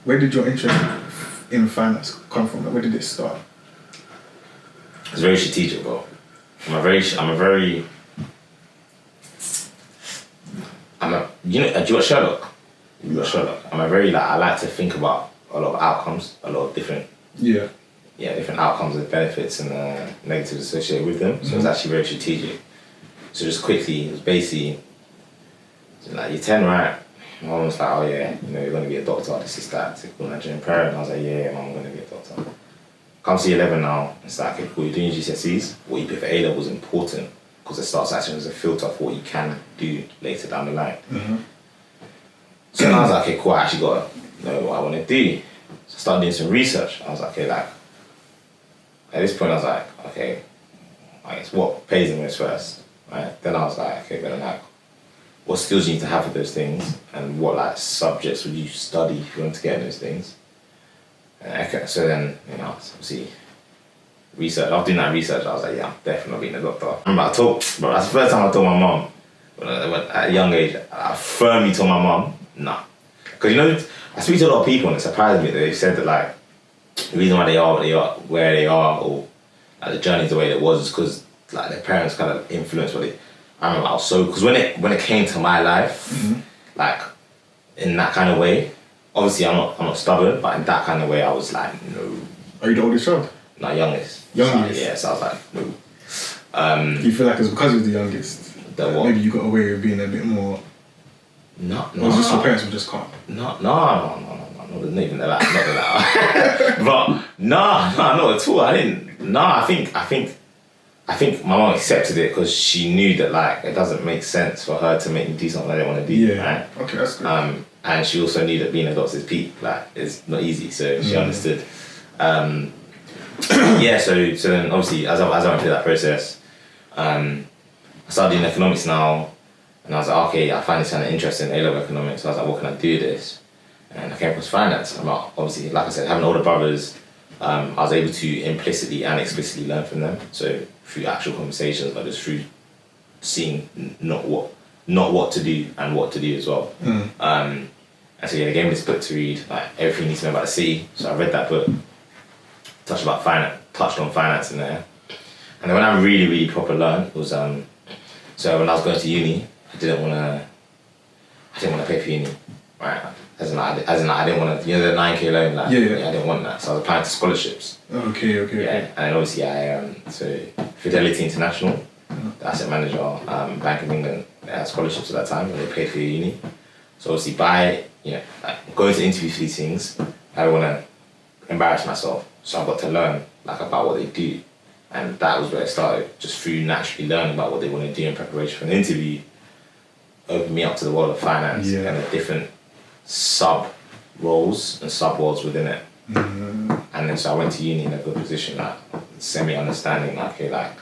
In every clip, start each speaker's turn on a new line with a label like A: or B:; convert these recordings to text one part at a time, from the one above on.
A: where did your interest in finance come from? Like, where did it start?
B: It's very strategic, bro. You know, do you watch Sherlock? You watch Sherlock. I like to think about a lot of outcomes, a lot of different different outcomes and benefits and negatives associated with them. So it's actually very strategic. So just quickly, it was basically like, you're 10, right? My mom was like, oh yeah, you're going to be a doctor, this is that, typical Nigerian parent. I was like, yeah, mom, I'm going to be a doctor. Comes to 11 now, it's like, okay, cool, you're doing your GCSEs. What you pick for A-level is important because it starts acting as a filter for what you can do later down the line. So I was like, okay, cool, I actually got to know what I want to do. So I started doing some research. I was like, okay, like, at this point I was like, okay, I guess what pays the most first, right? Then I was like, okay, but then like, what skills you need to have for those things and what like subjects would you study if you want to get in those things. And okay, so then, obviously, research, after doing that research, I was like, yeah, I'm definitely being a doctor. That's the first time I told my mum, at a young age, I firmly told my mum, nah. Because I speak to a lot of people and it surprised me that they said that like, the reason why they are what they are, where they are, or like, the journey's the way it was is because like their parents kind of influenced what they. I remember I was so, because when it came to my life, like in that kind of way, obviously I'm not stubborn, but in that kind of way I was like, no.
A: Are you the oldest child?
B: No, youngest.
A: Youngest?
B: Yeah, so I was like, no.
A: Do you feel like it's because you're the youngest?
B: That what?
A: Maybe you got away with being a bit more.
B: No.
A: Or was just your parents were just calm?
B: No, not even that. But not at all. I didn't. No, I think my mom accepted it because she knew that like it doesn't make sense for her to make me do something I didn't want to do.
A: Yeah.
B: Right?
A: Okay, that's good.
B: And she also knew that being a doctor is peak. Like it's not easy, so she understood. So then obviously as I went through that process, I started doing economics now, and I was like, okay, I find this kind of interesting, A-level economics. So I was like, what can I do this? And I came across finance. I'm like, obviously, like I said, having older brothers, I was able to implicitly and explicitly learn from them. So through actual conversations, but just through seeing not what to do and what to do as well. And so they gave me this book to read, like everything you need to know about the city. So I read that book, touched on finance in there. And then when I really, really proper learned was so when I was going to uni, I didn't want to pay for uni, right? As in I didn't want to, the 9K loan, like, I didn't want that. So I was applying to scholarships.
A: Okay.
B: Yeah, and then obviously so Fidelity International, the asset manager, Bank of England, they had scholarships at that time, and they paid for your uni. So obviously going to interviews for these things, I don't want to embarrass myself. So I got to learn like about what they do. And that was where it started, just through naturally learning about what they want to do in preparation for an interview, opened me up to the world of finance and the different sub-roles and sub-worlds within it. And then so I went to uni in a good position, like semi-understanding, like, okay, like,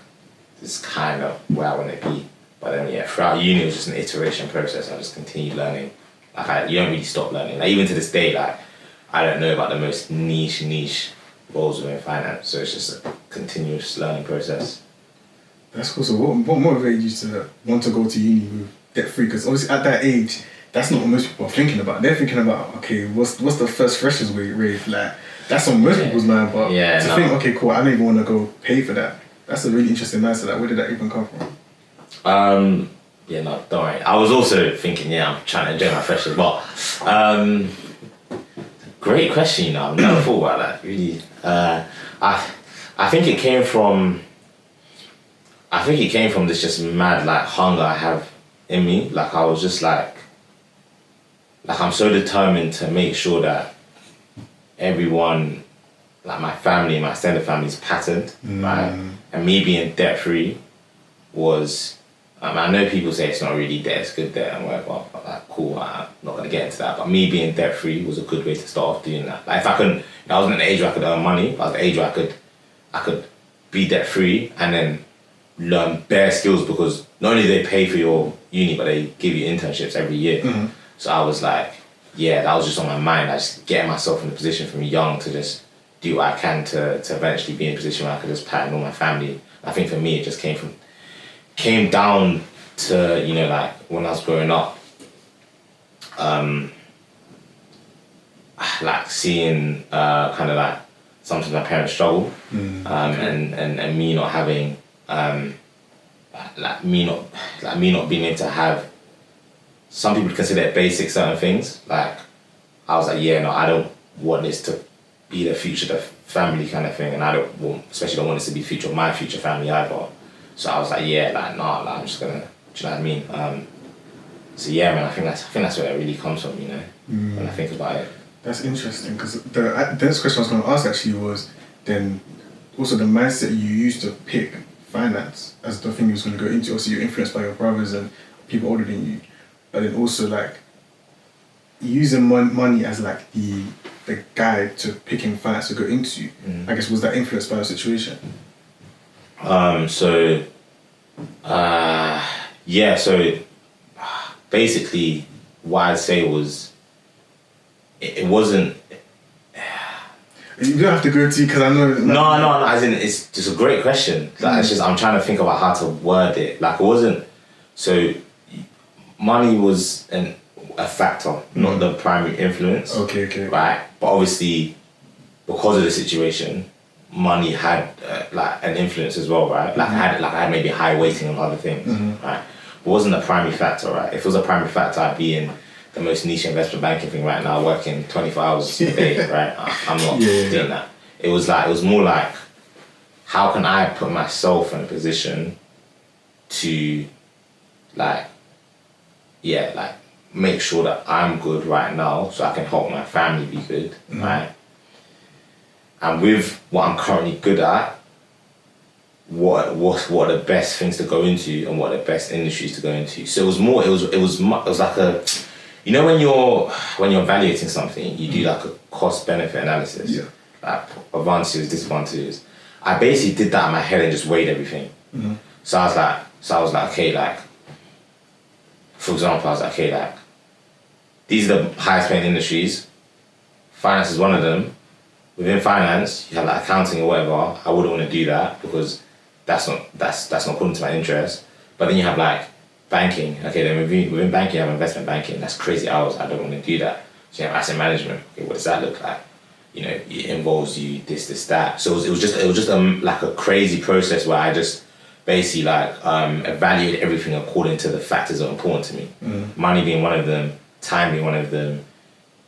B: this is kind of where I want to be. But then, throughout uni, it was just an iteration process. I just continued learning. Like, you don't really stop learning. Like, even to this day, like, I don't know about the most niche roles within finance. So it's just a continuous learning process.
A: That's cool. So what motivated you to want to go to uni with debt-free? Because obviously at that age, that's not what most people are thinking about. They're thinking about, okay, what's the first freshers rate? Like, that's on most people's mind. But think, okay, cool, I don't even want to go pay for that. That's a really interesting mindset. Like, where did that even come from?
B: Don't worry. I was also thinking, I'm trying to enjoy my freshers, but great question. I've never thought about that. Really, I think it came from this just mad like hunger I have in me. Like I was just like I'm so determined to make sure that everyone, like my family, my extended family, is patterned, right? And me being debt free was, I know people say it's not really debt, it's good debt and whatever, but like, cool, I'm not gonna get into that. But me being debt free was a good way to start off doing that. Like if I wasn't at the age where I could earn money, I was at the age where I could be debt free and then learn bare skills, because not only do they pay for your uni, but they give you internships every year. So I was like, that was just on my mind. I just getting myself in a position from young to just do what I can to eventually be in a position where I could just pattern all my family. I think for me, it just came down to, like when I was growing up, like seeing kind of like sometimes my parents struggle, and me not having me not being able to have, some people consider it basic certain things. Like I was like, yeah, no, I don't want this to be the future of the family kind of thing, and I especially don't want this to be the future of my future family either. So I was like, yeah, like nah, like, I'm just gonna, do you know what I mean? So yeah, man, I think that's where it really comes from, you know, when I think about it.
A: That's interesting, because the next question I was going to ask actually was then also the mindset you used to pick finance as the thing you was going to go into. Also, you're influenced by your brothers and people older than you, but then also like using money as like the guide to picking finance to go into. I guess, was that influenced by your situation?
B: So basically what I'd say was it wasn't.
A: You don't have to go to, because I know.
B: No. As in, it's just a great question. Like, it's just I'm trying to think about how to word it. Like, it wasn't. So, money was a factor, not the primary influence.
A: Okay.
B: Right, but obviously, because of the situation, money had like an influence as well, right? Like I had maybe high weighting on other things, right? It wasn't a primary factor, right? If it was a primary factor, I'd be in the most niche investment banking thing right now, working 24 hours a day, right? I'm not doing that. It was more like, how can I put myself in a position to make sure that I'm good right now so I can help my family be good, right? And with what I'm currently good at, what are the best things to go into and what are the best industries to go into. So it was like a, you know, when you're evaluating something, you do like a cost benefit analysis. Yeah. Like advantages, disadvantages. I basically did that in my head and just weighed everything. So I was like, okay, like, for example, I was like, okay, like, these are the highest paying industries. Finance is one of them. Within finance, you have like accounting or whatever. I wouldn't want to do that because that's not according to my interest. But then you have like banking. Okay, then within banking you have investment banking. That's crazy hours. I don't want to do that. So you have asset management. Okay, what does that look like? You know, it involves you this, that. So it was just like a crazy process where I just basically like evaluated everything according to the factors that are important to me. Money being one of them, time being one of them,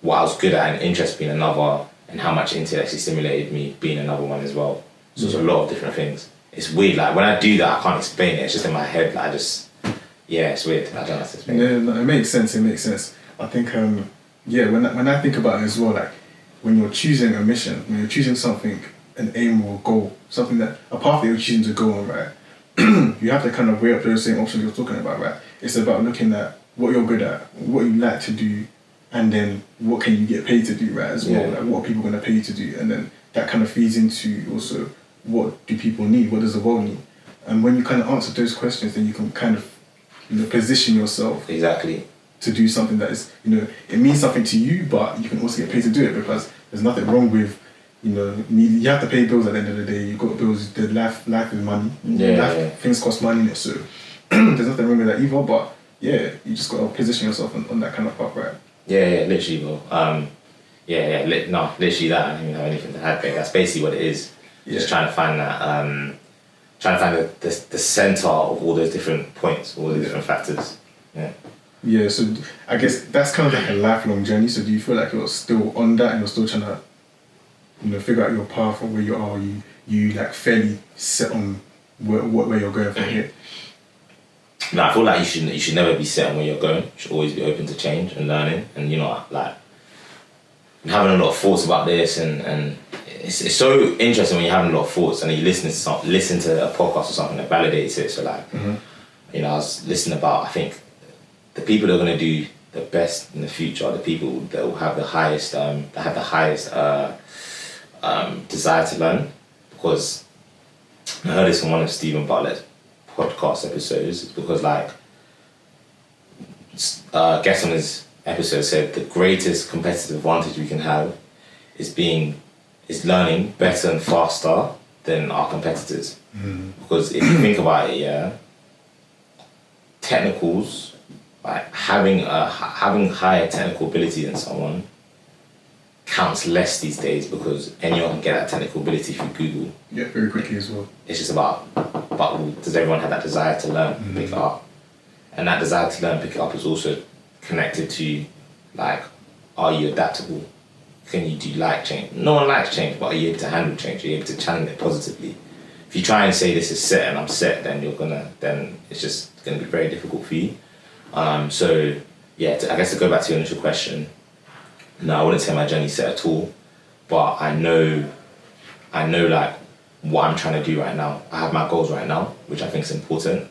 B: what I was good at and interest being another, and how much intellect actually stimulated me being another one as well. So it's a lot of different things. It's weird, like when I do that I can't explain it, it's just in my head, like it's weird. I don't know how to explain it.
A: No, it makes sense. I think when I think about it as well, like when you're choosing a mission, when you're choosing something, an aim or goal, something that, a path that you're choosing to go on, right, you have to kind of weigh up those same options you're talking about, right? It's about looking at what you're good at, what you like to do, and then what can you get paid to do, right, as well. Like what are people going to pay you to do, and then that kind of feeds into also what do people need, what does the world need. And when you kind of answer those questions, then you can kind of, position yourself
B: exactly
A: to do something that is, it means something to you, but you can also get paid to do it, because there's nothing wrong with, you have to pay bills at the end of the day. You've got bills. The life is money. Things cost money, so there's nothing wrong with that either. But yeah, you just got to position yourself on that kind of path, right?
B: Yeah, literally, bro. Literally that. I don't even have anything to add there. That's basically what it is. Just trying to find that, the center of all those different points, all the different factors. Yeah.
A: Yeah, so I guess that's kind of like a lifelong journey. So do you feel like you're still on that and you're still trying to, figure out your path or where you are? You like fairly set on where you're going from here?
B: No, I feel like you should never be set on where you're going. You should always be open to change and learning, and like having a lot of thoughts about this, and it's so interesting when you're having a lot of thoughts and then you listen to a podcast or something that validates it. So like, I was listening about, I think the people that are going to do the best in the future are the people that will have the highest desire to learn. Because I heard this from one of Stephen Bartlett's podcast episodes, because like guest on his episode said the greatest competitive advantage we can have is learning better and faster than our competitors. Because if you think about it, technicals, like having higher technical ability than someone counts less these days because anyone can get that technical ability through Google.
A: Yeah, very quickly as well.
B: It's just about, but does everyone have that desire to learn, pick it up? And that desire to learn, pick it up is also connected to, like, are you adaptable? Do you like change? No one likes change, but are you able to handle change? Are you able to challenge it positively? If you try and say this is set and I'm set, then it's just gonna be very difficult for you. So yeah, I guess to go back to your initial question, no, I wouldn't say my journey's set at all, but I know like what I'm trying to do right now. I have my goals right now, which I think is important.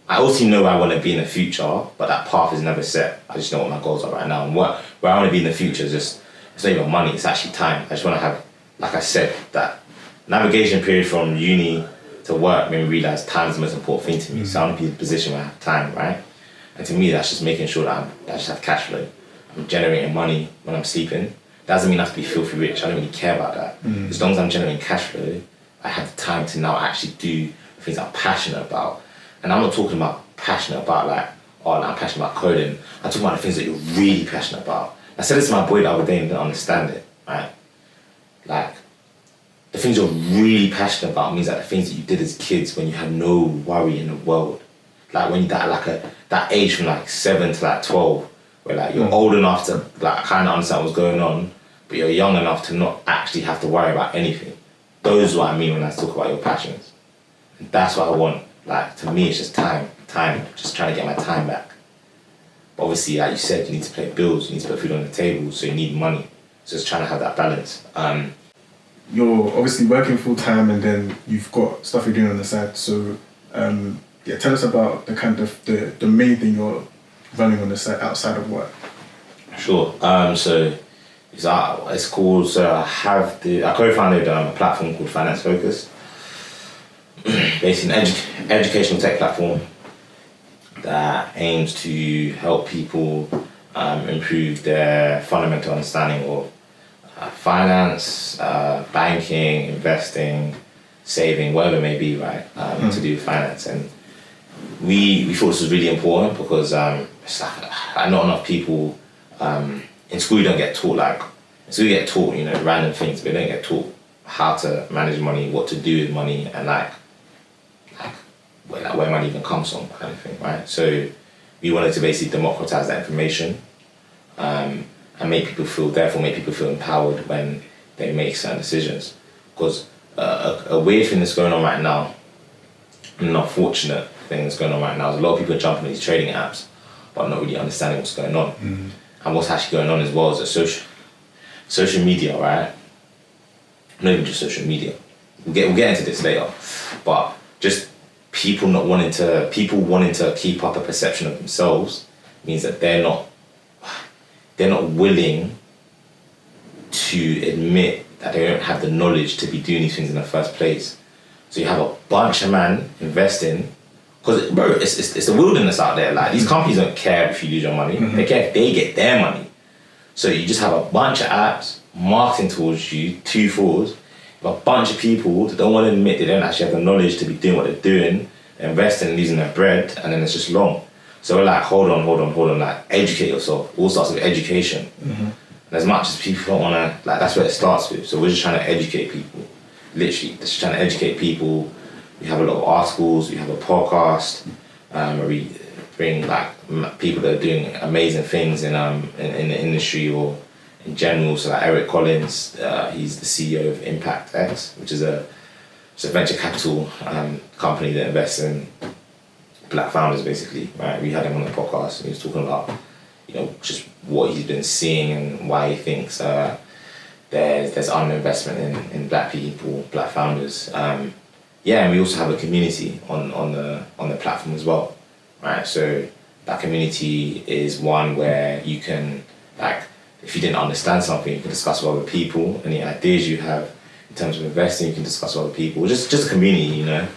B: I also know where I want to be in the future, but that path is never set. I just know what my goals are right now. And where I want to be in the future is just, it's not even money, it's actually time. I just want to have, like I said, that navigation period from uni to work made me realise time is the most important thing to me. So I want to be in a position where I have time, right? And to me, that's just making sure that I just have cash flow. I'm generating money when I'm sleeping. Doesn't mean I have to be filthy rich. I don't really care about that. As long as I'm generating cash flow, I have the time to now actually do the things I'm passionate about. And I'm not talking about passionate about like, oh, I'm passionate about coding. I'm talking about the things that you're really passionate about. I said this to my boy the other day and didn't understand it, right? Like, the things you're really passionate about means like the things that you did as kids when you had no worry in the world. Like when you that age from like 7 to like 12, where like you're old enough to like kind of understand what's going on, but you're young enough to not actually have to worry about anything. Those are what I mean when I talk about your passions. And that's what I want. Like, to me, it's just time, just trying to get my time back. But obviously, like you said, you need to pay bills, you need to put food on the table, so you need money. So it's trying to have that balance.
A: You're obviously working full time and then you've got stuff you're doing on the side. So, tell us about the kind of the main thing you're running on the side outside of work.
B: Sure. So it's called. So I co-founded a platform called Finance Focus. Basically, an educational tech platform that aims to help people improve their fundamental understanding of finance, banking, investing, saving, whatever it may be, right, to do with finance. And we thought this was really important because it's like, not enough people in school don't get taught, you get taught, random things, but they don't get taught how to manage money, what to do with money, and where money even comes from, kind of thing, right? So we wanted to basically democratize that information and make people feel empowered when they make certain decisions. Because a weird thing that's going on right now, an unfortunate thing that's going on right now, is a lot of people are jumping on these trading apps but not really understanding what's going on. And what's actually going on as well is that social media, right? Not even just social media. We'll get into this later, but just people wanting to keep up a perception of themselves means that they're not willing to admit that they don't have the knowledge to be doing these things in the first place. So you have a bunch of men investing, because bro, it's the wilderness out there. Like, these companies don't care if you lose your money. They care if they get their money. So you just have a bunch of apps marketing towards you, two frauds, a bunch of people that don't want to admit they don't actually have the knowledge to be doing what they're doing, investing and losing their bread, and then it's just long. So we're like, hold on, like, educate yourself. All starts with education. And as much as people don't want to, like, that's where it starts with. So we're just trying to educate people. Literally, just trying to educate people. We have a lot of articles, we have a podcast, where we bring like people that are doing amazing things in the industry or in general. So like Eric Collins, he's the CEO of Impact X, which is a venture capital company that invests in black founders, basically. Right, we had him on the podcast and he was talking about, just what he's been seeing and why he thinks there's underinvestment in black people, black founders. And we also have a community on the platform as well, right? So that community is one where you can, like, if you didn't understand something, you can discuss with other people. Any ideas you have in terms of investing, you can discuss with other people. Just a community, And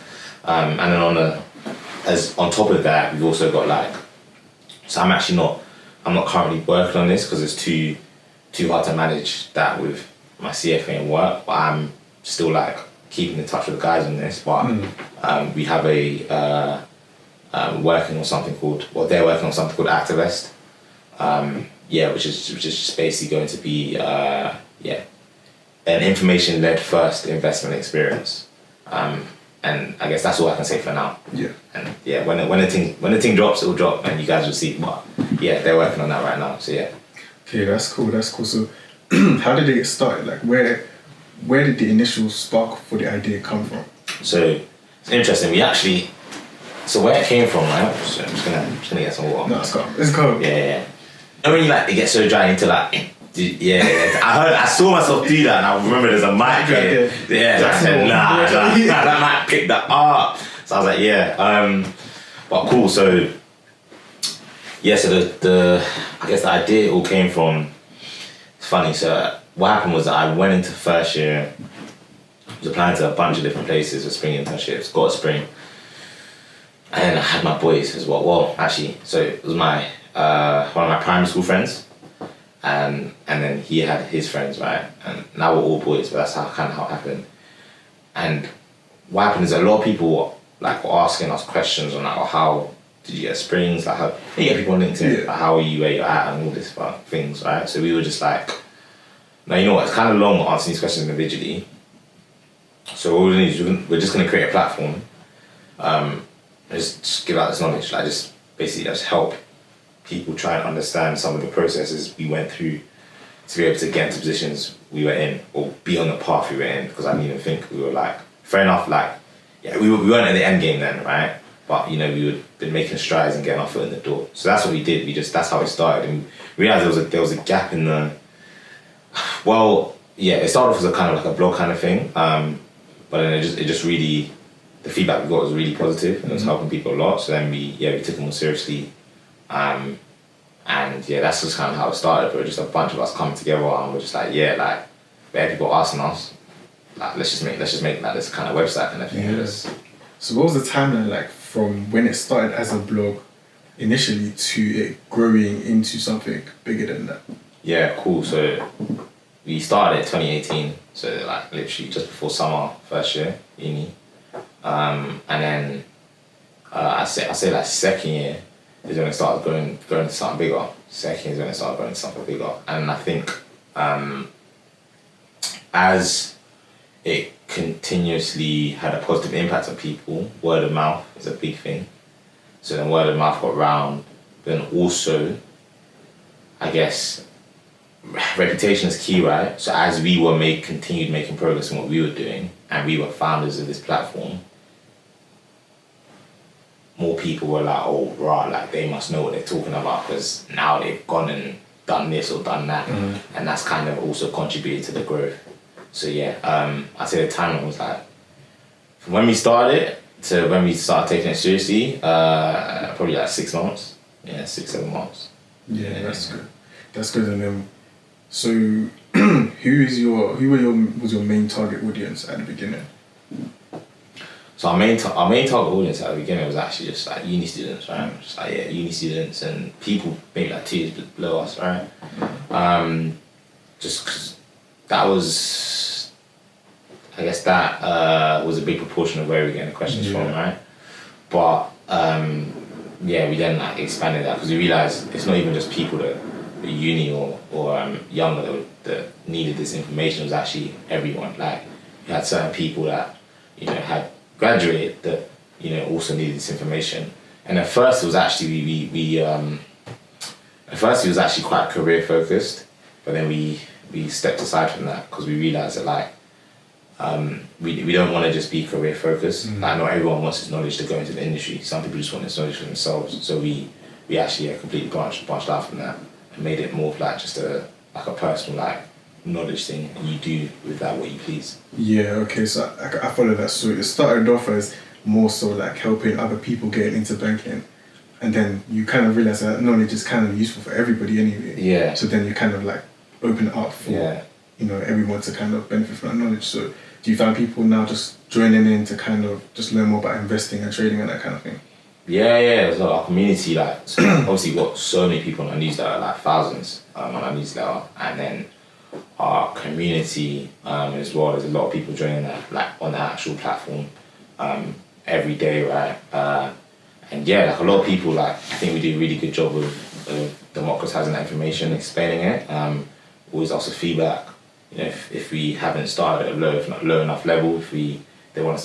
B: then on top of that, we've also got so I'm not currently working on this because it's too hard to manage that with my CFA and work, but I'm still keeping in touch with the guys on this. But we have they're working on something called Activist, which is just basically going to be an information-led first investment experience. And I guess that's all I can say for now.
A: Yeah.
B: And yeah, when the thing drops, it'll drop, and you guys will see. But yeah, they're working on that right now. So yeah.
A: Okay, that's cool. So, how did it get started? Like, where did the initial spark for the idea come from?
B: So it's interesting. So where it came from, right? So I'm just gonna get some water.
A: No, it's cold. It's cold.
B: Yeah. And when it gets so dry into I saw myself do that, and I remember there's a mic here. Yeah, I said, nah, that mic picked that up. So I was like, but cool. So the I guess the idea all came from. It's funny. So what happened was that I went into first year. Was applying to a bunch of different places for spring internships. Got a spring, and then I had my boys as well. Well, actually, so it was my one of my primary school friends. And then he had his friends, right? And now we're all boys, but that's how it happened. And what happened is a lot of people were asking us questions on how did you get springs? Like, how you get people on LinkedIn? Like, how are you where you're at and all this things, right? So we were just like, now you know what? It's kind of long answering these questions individually. So what we're just gonna create a platform, just give out this knowledge, just basically help people try and understand some of the processes we went through to be able to get into positions we were in or be on the path we were in, because I didn't even think we were fair enough, we weren't at the end game then, right? But we had been making strides and getting our foot in the door. So that's what we did. That's how it started, and we realized there was a gap in the. Well, yeah, it started off as a kind of a blog kind of thing, but then it just really, the feedback we got was really positive and it was helping people a lot. So then we took it more seriously. And that's just kind of how it started. But just a bunch of us coming together, and we're just where people asking us, let's just make this kind of website kind of thing.
A: Yeah. So what was the timeline from when it started as a blog initially to it growing into something bigger than that?
B: Yeah, cool. So we started 2018, so literally just before summer, first year uni, and then I say second year is when it started going to something bigger. Second year is when it started going to something bigger, and I think as it continuously had a positive impact on people, word of mouth is a big thing. So then word of mouth got round, then also, I guess, reputation is key, right? So as we were continued making progress in what we were doing, and we were founders of this platform, more people were they must know what they're talking about, because now they've gone and done this or done that, and that's kind of also contributed to the growth. So I'd say the timeline was from when we started to when we started taking it seriously, probably 6 months. 6-7 months.
A: Yeah, that's good. And then, so who was your main target audience at the beginning?
B: So our main target audience at the beginning was actually just uni students, right? Just uni students and people maybe 2 years below us, right? Just 'cause that was, I guess that was a big proportion of where we were getting the questions from, right? But we then expanded that because we realized it's not even just people that are uni or younger that needed this information. It was actually everyone. You had certain people that had graduated that also needed this information. And at first it was actually it was actually quite career focused, but then we stepped aside from that because we realized that we don't want to just be career focused. Not everyone wants this knowledge to go into the industry. Some people just want this knowledge for themselves. So we actually completely branched out from that and made it more of just a personal knowledge thing, and you do with that what you please.
A: Yeah, okay, so I follow that. So it started off as more so helping other people get into banking, and then you kind of realize that knowledge is kind of useful for everybody anyway.
B: Yeah.
A: So then you kind of open it up for everyone to kind of benefit from that knowledge. So do you find people now just joining in to kind of just learn more about investing and trading and that kind of thing?
B: Yeah. So our community, so obviously we've got so many people on our newsletter, thousands on our newsletter, and then our community as well. There's a lot of people joining that, on the actual platform every day, right? And a lot of people, I think we do a really good job of democratizing that information, explaining it. Always ask for feedback. You know, if we haven't started at a low enough level, if they want us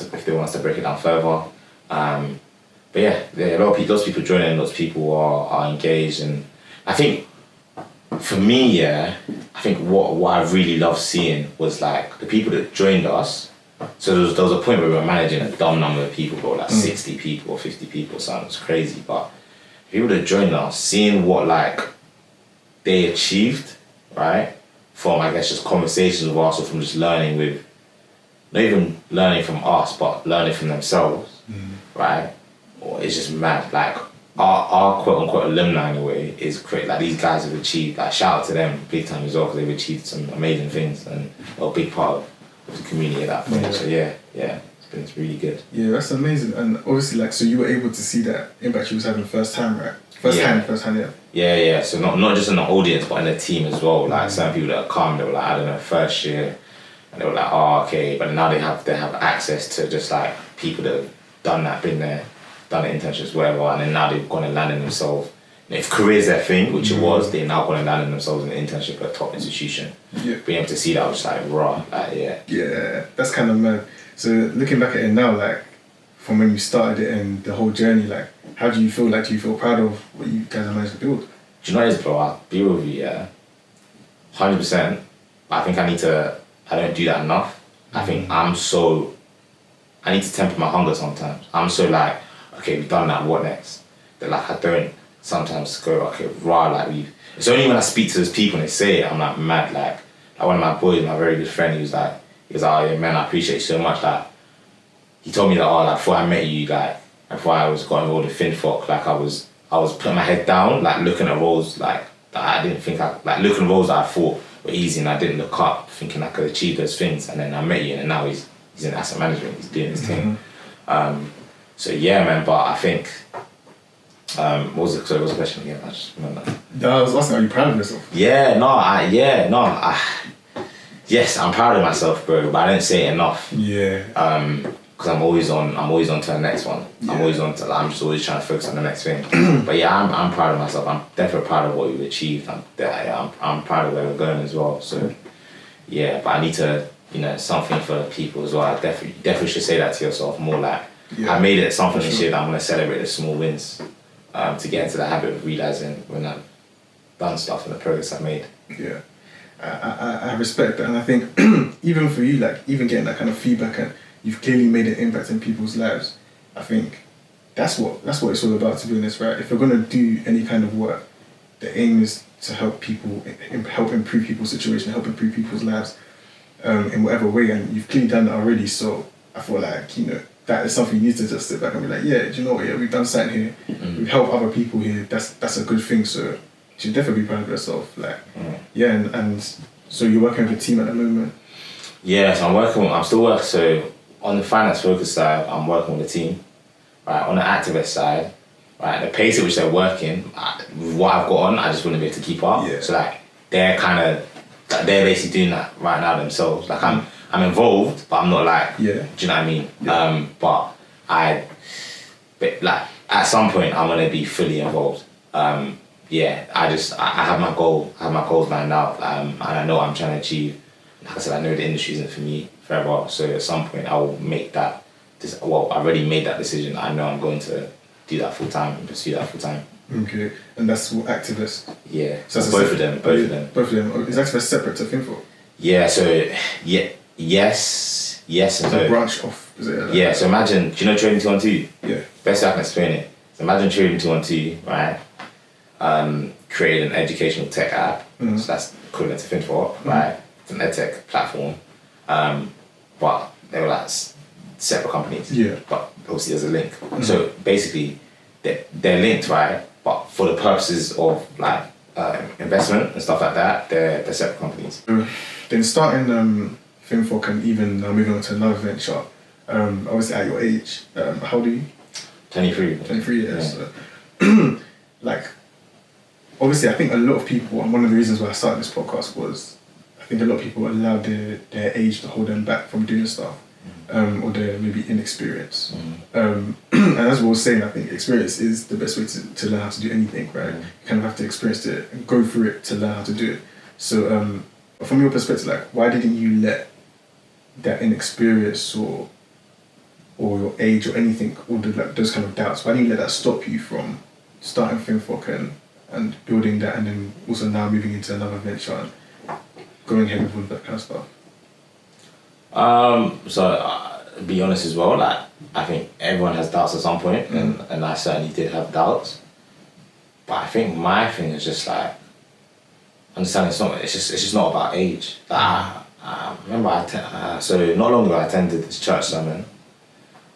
B: to break it down further. But yeah, there are lots of people joining, lots of people are engaged, and I think for me, I think what I really loved seeing was like the people that joined us. So there was a point where we were managing a dumb number of people, bro, like 60 people or 50 people, sounds crazy, but people that joined us, seeing what like they achieved, right? From I guess just conversations with us, or from just learning with, not even learning from us, but learning from themselves, right? Or it's just mad. Like our quote unquote alumni in a way is great. Like these guys have achieved. Like shout out to them big time as well, because they've achieved some amazing things and are a big part of the community at that point. Yeah. So yeah, it's really good.
A: Yeah, that's amazing. And obviously, like, so you were able to see that impact you was having first hand, right? First hand.
B: Yeah. So not just in the audience, but in the team as well. Like some people that come, they were like, I don't know, first year, and they were like, oh, okay. But now they have access to just like people that have done that, been there, done the internships, whatever, and then now they've gone and landed themselves. And if career's their thing, which it was, they're now going and landing themselves in an internship at a top institution. Yeah. Being able to see that, I was just like, raw, like, yeah.
A: Yeah, that's kind of mad. So looking back at it now, like, from when you started it and the whole journey, like, how do you feel? Like, do you feel proud of what you guys have managed to build?
B: Do you know what it is, bro? I'll be with you, 100%. I think I don't do that enough. I think I need to temper my hunger sometimes. I'm so like, okay, we've done that, what next? That like, I don't sometimes go, okay, it's only when I speak to those people and they say it, I'm like mad. Like one of my boys, my very good friend, he was like, oh yeah, man, I appreciate you so much. Like, he told me that, like, before I met you, like, before I got involved in FinFoc, like, I was putting my head down, like, looking at roles, like, that I didn't think looking at roles that I thought were easy, and I didn't look up, thinking I could achieve those things. And then I met you, and now he's in asset management, he's doing his thing. So yeah, man, but I think, what was the question again? I just remember.
A: I was asking, are you proud of yourself?
B: Yes, I'm proud of myself, bro, but I don't say it enough.
A: Yeah.
B: Because I'm always on to the next one. Yeah. I'm just always trying to focus on the next thing. But yeah, I'm proud of myself. I'm definitely proud of what we've achieved. I'm proud of where we're going as well. So yeah, but I need to, something for people as well. I definitely should say that to yourself more. Like, I made it something this year that I'm gonna celebrate the small wins, to get into the habit of realizing when I've done stuff and the progress I made.
A: Yeah. I respect that, and I think even for you, like, even getting that kind of feedback, and you've clearly made an impact in people's lives. I think that's what it's all about, to be honest, right? If you're gonna do any kind of work, the aim is to help people, help improve people's situation, help improve people's lives, in whatever way, and you've clearly done that already. So I feel like, that is something you need to just sit back and be like, yeah, do you know what? Yeah, we've done something here. We've helped other people here. That's a good thing. So you should definitely be proud of yourself. Like, and so you're working with a team at the moment.
B: Yeah, so I'm still working. So on the finance focus side, I'm working with a team. Right, on the activist side, right, the pace at which they're working, with what I've got on, I just wouldn't be able to keep up. Yeah. So like, they're basically doing that right now themselves. Like I'm involved, but I'm not like, do you know what I mean? Yeah. But like at some point I'm gonna be fully involved. I have my goals lined out, and I know what I'm trying to achieve. Like I said, I know the industry isn't for me forever, so at some point I will make that. I already made that decision. I know I'm going to do that full time and pursue that full time.
A: Okay, and that's what activist.
B: Yeah, so both of them. Both of them.
A: Is activist separate to FinFoc?
B: Yeah. So yes, and no.
A: A branch off. Is it?
B: Yeah. So imagine, do you know TWNTY?
A: Yeah.
B: Best way I can explain it. So imagine TWNTY, right? Created an educational tech app. So that's equivalent to FinFoc, right? It's an edtech platform. But they were like separate companies. Yeah. But obviously there's a link. So basically they're linked, right? But for the purposes of like investment and stuff like that, they're separate companies.
A: Then starting FinFoc and even moving on to another venture, obviously at your age, how old are you?
B: 23.
A: 23 years. Yeah. Like, obviously I think a lot of people, and one of the reasons why I started this podcast was, I think a lot of people allowed their age to hold them back from doing stuff. or their maybe inexperience. And as we were saying, I think experience is the best way to learn how to do anything, right? You kind of have to experience it and go through it to learn how to do it. So from your perspective, like, why didn't you let that inexperience or your age or anything, all those kind of doubts, why didn't you let that stop you from starting FinFoc and building that, and then also now moving into another venture and going ahead with all that kind of stuff?
B: Be honest as well, like, I think everyone has doubts at some point, and I certainly did have doubts. But I think my thing is just like understanding it's just not about age. Like, I remember so not long ago I attended this church sermon,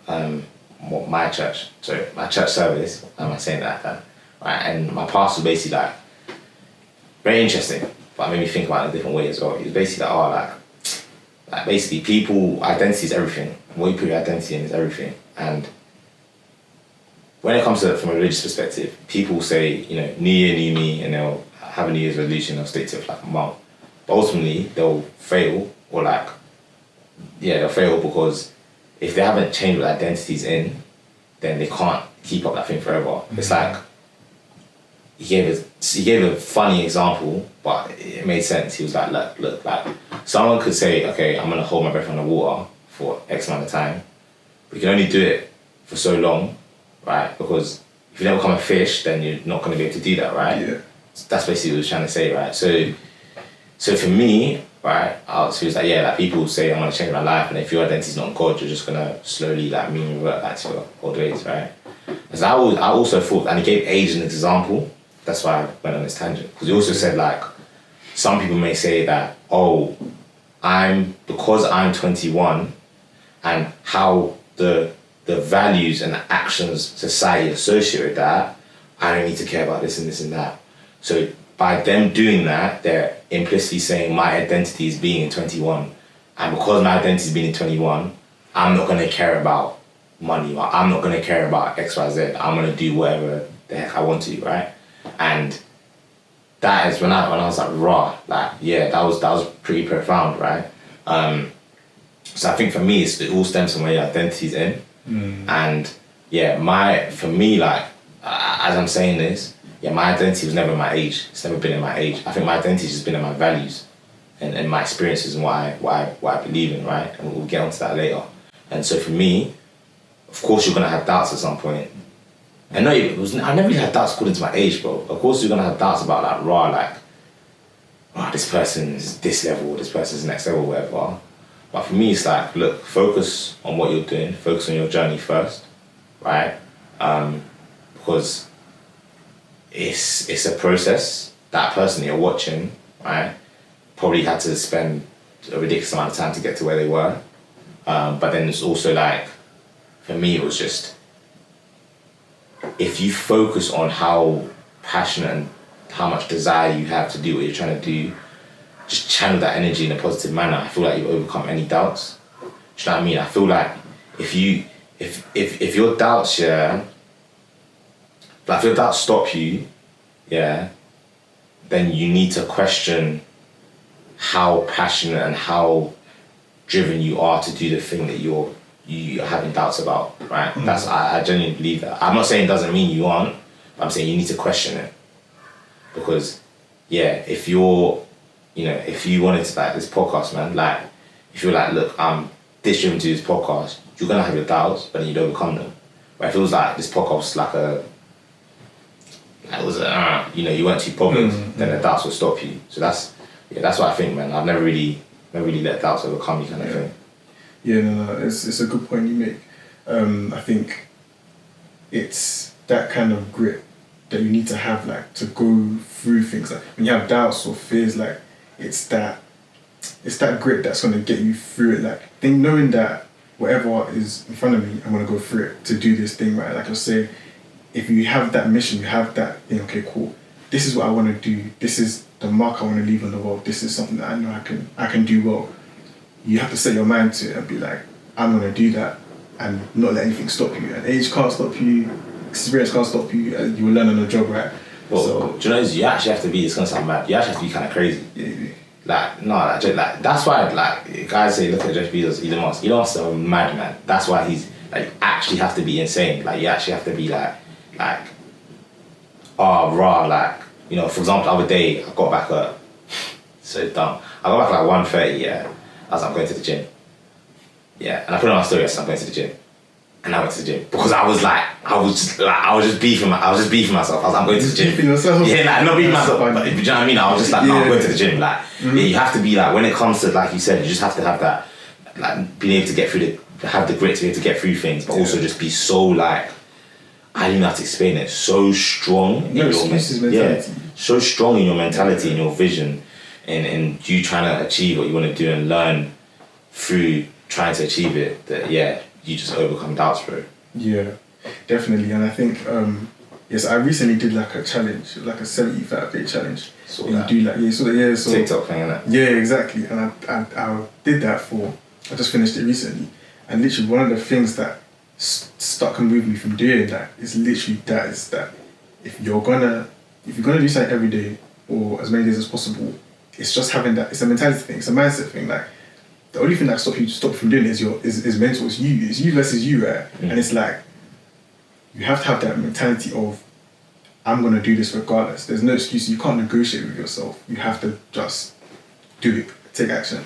B: my church service. Am I saying that then? Right, and my pastor was basically like, very interesting, but it made me think about it in a different way as well. He was basically like, like basically people, identity is everything. What you put your identity in is everything. And when it comes to it from a religious perspective, people say, you know, new year, new me, and they'll have a New Year's resolution, they'll stick to it for like a month. But ultimately, they'll fail, or they'll fail because if they haven't changed what identity's in, then they can't keep up that thing forever. It's like, he gave a funny example, but it made sense. He was like, look, someone could say, okay, I'm gonna hold my breath underwater for X amount of time. We can only do it for so long, right? Because if you don't become a fish, then you're not gonna be able to do that, right?
A: Yeah.
B: So that's basically what he was trying to say, right? So for so he was like, yeah, like people say I'm gonna change my life, and if your identity's not God, you're just gonna slowly revert back to your old ways, right? Because I also thought, and he gave age as an example. That's why I went on this tangent. Because he also said, like, some people may say that, because I'm 21, and how the values and the actions society associate with that, I don't need to care about this and this and that. So by them doing that, they're implicitly saying my identity is being in 21. And because my identity is being in 21, I'm not going to care about money, or I'm not going to care about X, Y, Z. I'm going to do whatever the heck I want to, right? And that is when I was like, raw, like, yeah, that was pretty profound, right? So I think for me, it all stems from where your identity's in. And yeah, for me, like, as I'm saying this, yeah, my identity was never in my age. It's never been in my age. I think my identity's just been in my values and my experiences and what I believe in, right? And we'll get onto that later. And so for me, of course, you're gonna have doubts at some point. And no, I never really had doubts according to my age, bro. Of course, you're gonna have doubts about this person's this level, this person's next level, whatever. But for me, it's like, look, focus on what you're doing, focus on your journey first, right? Because it's a process. That person you're watching, right, probably had to spend a ridiculous amount of time to get to where they were. But then it's also like, for me, it was just, if you focus on how passionate and how much desire you have to do what you're trying to do, just channel that energy in a positive manner, I feel like you've overcome any doubts. Do you know what I mean? I feel like if your doubts, if your doubts stop you, then you need to question how passionate and how driven you are to do the thing that you're having doubts about, right? I genuinely believe that. I'm not saying it doesn't mean you aren't, but I'm saying you need to question it. Because, if you wanted to, like, this podcast, man, like, if you're like, look, I'm this driven to this podcast, you're gonna have your doubts, but then you'd overcome them. But it feels like this podcast was you weren't too bothered, then the doubts will stop you. So that's what I think, man. I've never really let doubts overcome you, kind of thing.
A: Yeah, no, it's a good point you make. I think it's that kind of grit that you need to have, like, to go through things. Like, when you have doubts or fears, like, it's that grit that's gonna get you through it. Like, then knowing that whatever is in front of me, I'm gonna go through it to do this thing, right? Like I say, if you have that mission, you have that thing. Okay, cool. This is what I want to do. This is the mark I want to leave on the world. This is something that I know I can do well. You have to set your mind to it and be like, I'm gonna do that, and not let anything stop you. And age can't stop you. Experience can't stop you. You will learn on the job, right?
B: Well,
A: so,
B: do you know, you actually have to be, it's gonna sound mad, you actually have to be kind of crazy.
A: Yeah.
B: Like, no, like, that's why, like, guys say, look at Jeff Bezos, Elon Musk. Elon Musk's a madman. That's why he's like, you actually have to be insane. Like, you actually have to be like, raw. Like, you know, for example, the other day, I got back at, so dumb. I got back at like 1:30, yeah. I was like, I'm going to the gym. Yeah, and I put on my story, I said, I'm going to the gym. And I went to the gym because I was just beefing myself. I was like, I'm going to the gym.
A: Beefing yourself?
B: Yeah, like not beefing myself, but do you know what I mean? I was just like, no, I'm going to the gym. Like, yeah, you have to be like, when it comes to, like you said, you just have to have that, like, being able to get through have the grit to be able to get through things, but also just be so like, I don't even know how to explain it. So strong in your mentality. So strong in your mentality and your vision, and you trying to achieve what you want to do and learn through trying to achieve it. That you just overcome doubts, bro.
A: Yeah, definitely. And I think yes, I recently did like a challenge, like a 75-day challenge.
B: So
A: you do like so
B: TikTok thing, innit?
A: Yeah, exactly. And I did that I just finished it recently, and literally one of the things that stuck and moved me from doing that is literally that if you're gonna do something every day or as many days as possible, it's just having that. It's a mentality thing. It's a mindset thing. Like, the only thing that stops you from doing it is mental. It's you versus you, right? And it's like, you have to have that mentality of, I'm gonna do this regardless. There's no excuse. You can't negotiate with yourself. You have to just do it. Take action.